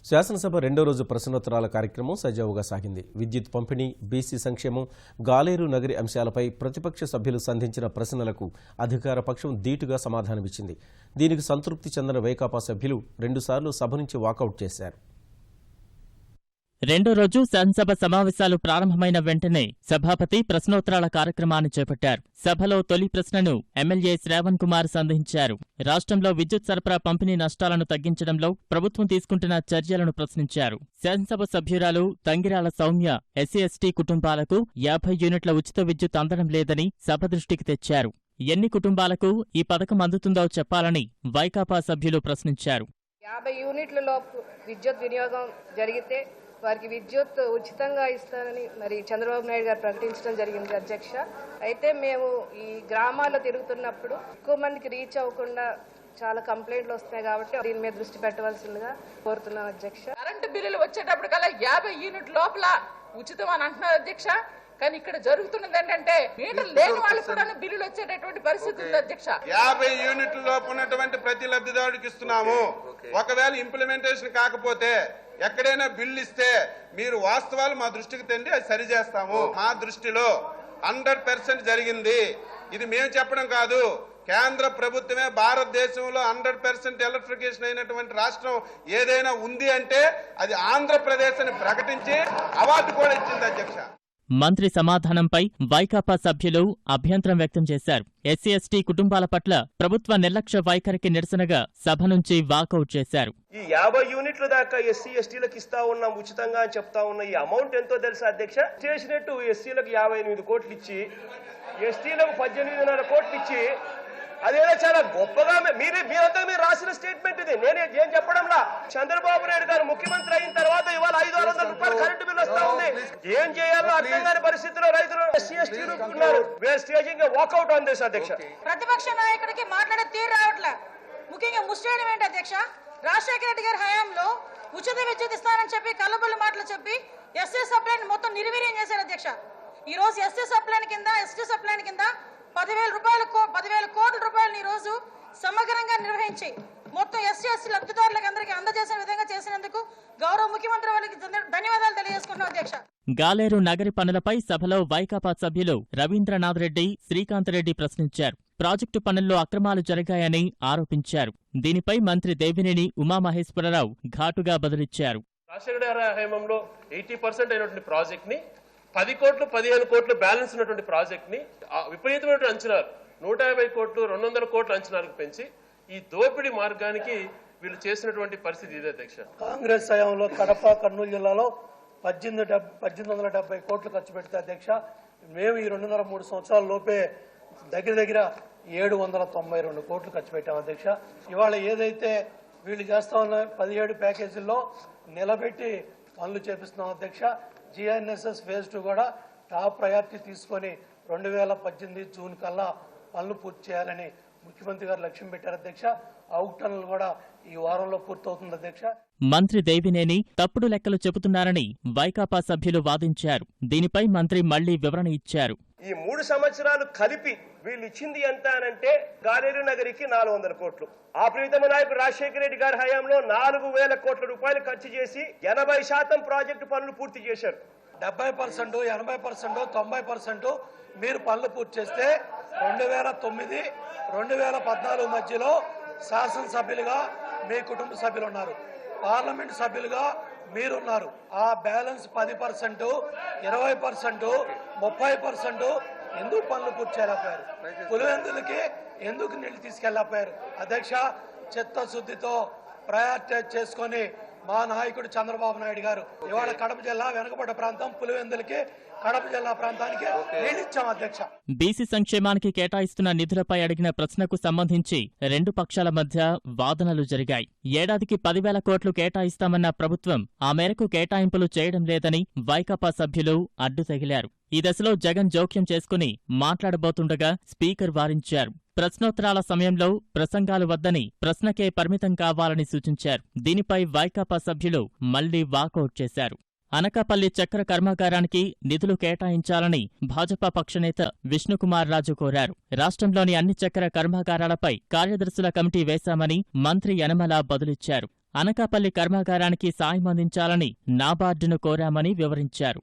శాసనసభ రెండో రోజు ప్రశ్నోత్తరాల కార్యక్రమం సజావుగా సాగింది. విద్యుత్ పంపిణీ, బీసీ సంక్షేమం, గాలేరు నగరి అంశాలపై ప్రతిపక్ష సభ్యులు సంధించిన ప్రశ్నలకు అధికార పక్షం ధీటుగా సమాధానమిచ్చింది. దీనికి సంతృప్తి చెందిన వైకాపా సభ్యులు 2 సార్లు సభ నుంచి వాకౌట్ చేశారు. రెండో రోజు శాసనసభ సమావేశాలు ప్రారంభమైన వెంటనే సభాపతి ప్రశ్నోత్తరాల కార్యక్రమాన్ని చేపట్టారు. సభలో తొలి ప్రశ్నను ఎమ్మెల్యే శ్రావణ్ కుమార్ సంధించారు. రాష్ట్రంలో విద్యుత్ సరఫరా పంపిణీ నష్టాలను తగ్గించడంలో ప్రభుత్వం తీసుకుంటున్న చర్యలను ప్రశ్నించారు. శాసనసభ సభ్యురాలు తంగిరాల సౌమ్య ఎస్సీ/ఎస్టీ కుటుంబాలకు 50 యూనిట్ల ఉచిత విద్యుత్ అందడం లేదని సభ దృష్టికి తెచ్చారు. ఎన్ని కుటుంబాలకు ఈ పథకం అందుతుందో చెప్పాలని వైకాపా సభ్యులు ప్రశ్నించారు. 50 యూనిట్ల లోపు విద్యుత్ వినియోగం జరిగితే వారికి విద్యుత్ ఉచితంగా ఇస్తారని మరి చంద్రబాబు నాయుడు గారు ప్రకటించడం జరిగింది అధ్యక్ష. అయితే మేము ఈ గ్రామాల్లో తిరుగుతున్నప్పుడు ఎక్కువ మందికి రీచ్ అవ్వకుండా చాలా కంప్లైంట్లు వస్తాయి కాబట్టి దీని మీద దృష్టి పెట్టవలసిందిగా కోరుతున్నాం అధ్యక్ష. కరెంటు బిల్లులు వచ్చేటప్పుడు కల్లా 50 యూనిట్ లోపల ఉచితం అని అంటున్నారు అధ్యక్ష. కానీ ఇక్కడ జరుగుతున్నది ఏంటంటే మీటర్ లేని వాళ్ళు కూడా బిల్లులు వచ్చేటటువంటి పరిస్థితి ఉంది అధ్యక్ష. 50 యూనిట్ల లోపు ఉన్నటువంటి ప్రతి లబ్ధిదారుడికి ఇస్తున్నాము. ఒకవేళ ఇంప్లిమెంటేషన్ కాకపోతే ఎక్కడైనా బిల్లు ఇస్తే మీరు వాస్తవాలు మా దృష్టికి తెండి అది సరి చేస్తాము. మా దృష్టిలో 100% జరిగింది. ఇది మేము చెప్పడం కాదు, కేంద్ర ప్రభుత్వమే భారతదేశంలో 100% ఎలక్ట్రిఫికేషన్ అయినటువంటి రాష్ట్రం ఏదైనా ఉంది అంటే అది ఆంధ్రప్రదేశ్ అని ప్రకటించి అవార్డు కూడా ఇచ్చింది అధ్యక్ష. మంత్రి సమాధానంపై వైకాపా సభ్యులు అభ్యంతరం వ్యక్తం చేశారు. ఎస్సీ/ఎస్టీ కుటుంబాల పట్ల ప్రభుత్వ నిర్లక్ష్య వైఖరికి నిరసనగా సభ నుంచి వాకౌట్ చేశారు. ఈ 50 యూనిట్ల దాకా ఎస్సీ/ఎస్టీలకు ఇస్తా ఉన్నాం ఉచితంగా అని చెప్తా ఉన్న ఈ అమౌంట్ ఎంతో తెలుసా అధ్యక్ష? చేసినట్టు ఎస్సీలకు 58 కోట్లు ఇచ్చి, ఎస్టీలకు 18.5 కోట్లు ఇచ్చి, అదేదో చాలా గొప్పగా మీరంతా మీరు రాసిన స్టేట్మెంట్ ఇది. ఏం చెప్పడంలా. చంద్రబాబు నాయుడు గారు ముఖ్యమంత్రి అయిన తర్వాత ఇవాళ 500 రూపాయలు కరెంటు బిల్లు వస్తా ఉంది. ఏం చేయాలో అర్థం కాని పరిస్థితిలో రైతులు ఎస్సీ/ఎస్టీలు ఉన్నారు. స్టేజింగ్ వాకౌట్ ఆన్ దిస్ అధ్యక్ష. ప్రతిపక్ష నాయకుడికి మాట్లాడే తీరు రావట్లే. ముఖ్యంగా ముస్లిం ఏంటి అధ్యక్ష? రాజశేఖర రెడ్డి గారి హయాంలో ఉచిత విద్యుత్ ఇస్తానని చెప్పి కల్లబొల్లి మాటలు చెప్పి ఎస్సీ సప్లైని మొత్తం నిర్వీర్యం చేశారు అధ్యక్ష. ఈ రోజు ఎస్సీ సప్లైన్ కింద, ఎస్టీ సప్లైన్ కింద 10,000 కోట్ల రూపాయలను ఈ రోజు సమగ్రంగా నిర్వహించి మొత్తం ఎస్సీ/ఎస్టీ లబ్ధిదారులకు అందరికీ అందజేసిన విధంగా చేసినందుకు గౌరవ ముఖ్యమంత్రి వారికి ధన్యవాదాలు తెలియజేసుకుంటున్నాం అధ్యక్ష. గాలేరు నగరి పనులపై సభలో వైకాపా సభ్యులు రవీంద్రనాథ్ రెడ్డి, శ్రీకాంత్ రెడ్డి ప్రశ్నించారు. ప్రాజెక్టు పనుల్లో అక్రమాలు జరిగాయని ఆరోపించారు. దీనిపై మంత్రి దేవినేని ఉమామహేశ్వరరావు ఘాటుగా బదులిచ్చారు. రాజశేఖర హయాంలో 80% అయినటువంటి ప్రాజెక్ట్ ని 10 కోట్లు 15 కోట్లు బ్యాలెన్స్ ఉన్నటువంటి ప్రాజెక్ట్ ని విపరీతమైనటువంటి అంచనాలు 150 కోట్లు 200 కోట్ల అంచనాలకు పెంచి ఈ దోపిడీ మార్గానికి వీళ్ళు చేసినటువంటి పరిస్థితి ఇదే అధ్యక్ష. కాంగ్రెస్ హయాంలో కడప, కర్నూలు జిల్లాలో 1870 కోట్లు ఖర్చు పెడితే అధ్యక్ష, మేము ఈ 2.5-3 సంవత్సరాల లోపే దగ్గర 792 కోట్లు ఖర్చు పెట్టాం అధ్యక్ష. ఇవాళ ఏదైతే వీళ్ళు చేస్తా ఉన్న 17 ప్యాకేజీల్లో నిలబెట్టి పనులు చేపిస్తున్నాం అధ్యక్ష. GNSS phase 2 కూడా టాప్ ప్రయారిటీ తీసుకొని 2018 జూన్ కల్లా పనులు పూర్తి చేయాలని ముఖ్యమంత్రి గారు లక్ష్యం పెట్టారు అధ్యక్ష. అవుట్ టనల్ కూడా ఈ వారంలో పూర్తవుతుంది అధ్యక్ష. మంత్రి దేవినేని తప్పుడు లెక్కలు చెబుతున్నారని వైకాపా సభ్యులు వాదించారు. దీనిపై మంత్రి మళ్లీ వివరణ ఇచ్చారు. ఈ 3 సంవత్సరాలు కలిపి వీళ్ళు ఇచ్చింది ఎంత అనంటే గాలేరు నగరికి 400 కోట్లు. ఆ ప్రీతమ నాయకుడు రాజశేఖర రెడ్డి గారి హయాంలో 4,000 కోట్ల రూపాయలు ఖర్చు చేసి 80% ప్రాజెక్టు పనులు పూర్తి చేశారు. 70%, 80%, 90% మీరు పనులు పూర్తి చేస్తే 2009, 2014 మధ్యలో శాసనసభ్యులుగా మీ కుటుంబ సభ్యులు ఉన్నారు, పార్లమెంట్ సభ్యులుగా మీరున్నారు. ఆ బ్యాలెన్స్ 10%, 20%, 30% ఎందుకు పనులు పూర్తి చేయలేకపోయారు? పులివెందులకి ఎందుకు నీళ్లు తీసుకెళ్లేకపోయారు? అధ్యక్ష, చిత్తశుద్ధితో ప్రయారిటైజ్ చేసుకొని మా నాయకుడు చంద్రబాబు నాయుడు గారు ఇవాళ కడప జిల్లా వెనుకబడ్డ ప్రాంతం పులివెందులకి, కడప జిల్లా ప్రాంతానికి నీళ్ళిచ్చాం అధ్యక్ష. బీసీ సంక్షేమానికి కేటాయిస్తున్న నిధులపై అడిగిన ప్రశ్నకు సంబంధించి 2 పక్షాల మధ్య వాదనలు జరిగాయి. ఏడాదికి 10,000 కోట్లు కేటాయిస్తామన్న ప్రభుత్వం ఆ మేరకు కేటాయింపులు చేయడం లేదని వైకాపా సభ్యులు అడ్డు తగిలారు. ఈ దశలో జగన్ జోక్యం చేసుకుని మాట్లాడబోతుండగా స్పీకర్ వారించారు. ప్రశ్నోత్తరాల సమయంలో ప్రసంగాలు వద్దని ప్రశ్నకే పరిమితం కావాలని సూచించారు. దీనిపై వైకాపా సభ్యులు మళ్లీ వాకౌట్ చేశారు. అనకాపల్లి చక్కెర కర్మాగారానికి నిధులు కేటాయించాలని భాజపా పక్షనేత విష్ణుకుమార్ రాజు కోరారు. రాష్ట్రంలోని అన్ని చక్కెర కర్మాగారాలపై కార్యదర్శుల కమిటీ వేశామని మంత్రి యనమల బదులిచ్చారు. అనకాపల్లి కర్మాగారానికి సాయం అందించాలని నాబార్డును కోరామని వివరించారు.